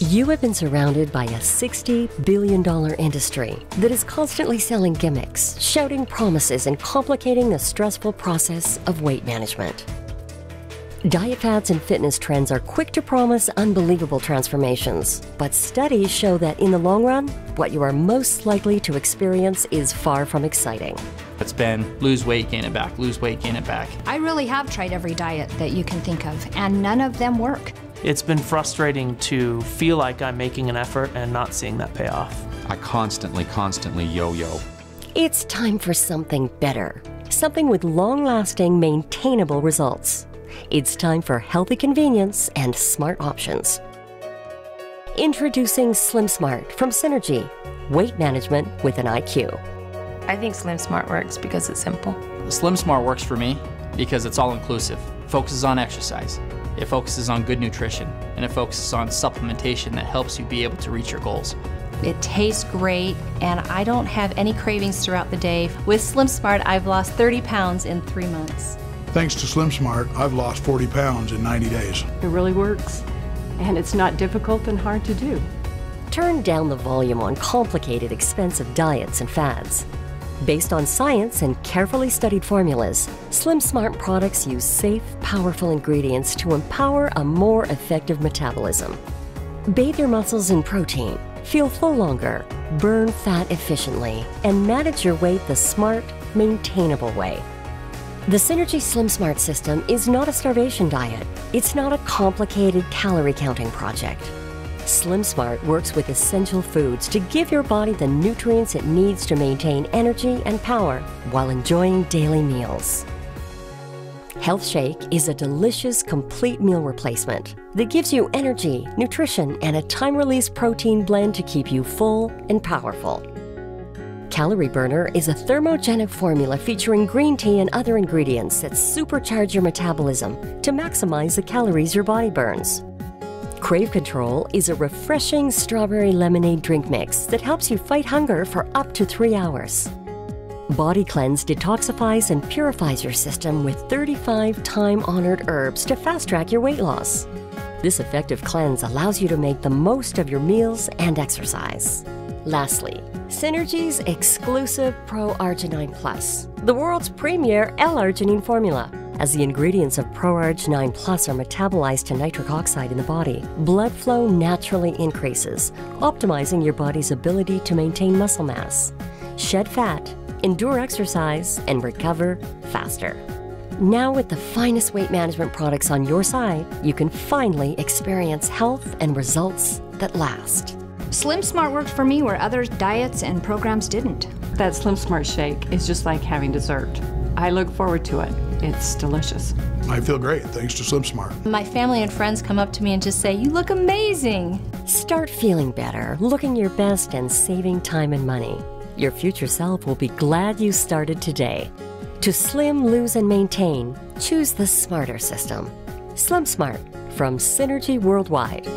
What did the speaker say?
You have been surrounded by a $60 billion industry that is constantly selling gimmicks, shouting promises, and complicating the stressful process of weight management. Diet fads and fitness trends are quick to promise unbelievable transformations, but studies show that in the long run, what you are most likely to experience is far from exciting. It's been lose weight, gain it back, lose weight, gain it back. I really have tried every diet that you can think of, and none of them work. It's been frustrating to feel like I'm making an effort and not seeing that payoff. I constantly yo-yo. It's time for something better, something with long-lasting, maintainable results. It's time for healthy convenience and smart options. Introducing SLMsmart from Synergy, weight management with an IQ. I think SLMsmart works because it's simple. SLMsmart works for me because it's all-inclusive. It focuses on exercise, it focuses on good nutrition, and it focuses on supplementation that helps you be able to reach your goals. It tastes great, and I don't have any cravings throughout the day. With SLMsmart, I've lost 30 pounds in 3 months. Thanks to SLMsmart, I've lost 40 pounds in 90 days. It really works, and it's not difficult and hard to do. Turn down the volume on complicated, expensive diets and fads. Based on science and carefully studied formulas, SLMsmart products use safe, powerful ingredients to empower a more effective metabolism. Bathe your muscles in protein, feel full longer, burn fat efficiently, and manage your weight the smart, maintainable way. The Synergy SLMsmart system is not a starvation diet. It's not a complicated calorie counting project. SLMsmart works with essential foods to give your body the nutrients it needs to maintain energy and power while enjoying daily meals. Health Shake is a delicious, complete meal replacement that gives you energy, nutrition, and a time-release protein blend to keep you full and powerful. Calorie Burner is a thermogenic formula featuring green tea and other ingredients that supercharge your metabolism to maximize the calories your body burns. Crave Control is a refreshing strawberry lemonade drink mix that helps you fight hunger for up to 3 hours. Body Cleanse detoxifies and purifies your system with 35 time-honored herbs to fast-track your weight loss. This effective cleanse allows you to make the most of your meals and exercise. Lastly, Synergy's exclusive Pro-Arginine Plus, the world's premier L-arginine formula. As the ingredients of Pro-Arginine Plus are metabolized to nitric oxide in the body, blood flow naturally increases, optimizing your body's ability to maintain muscle mass, shed fat, endure exercise, and recover faster. Now with the finest weight management products on your side, you can finally experience health and results that last. SLMsmart worked for me where other diets and programs didn't. That SLMsmart shake is just like having dessert. I look forward to it. It's delicious. I feel great thanks to SLMsmart. My family and friends come up to me and just say, "You look amazing." Start feeling better, looking your best, and saving time and money. Your future self will be glad you started today. To slim, lose, and maintain, choose the smarter system. SLMsmart from Synergy Worldwide.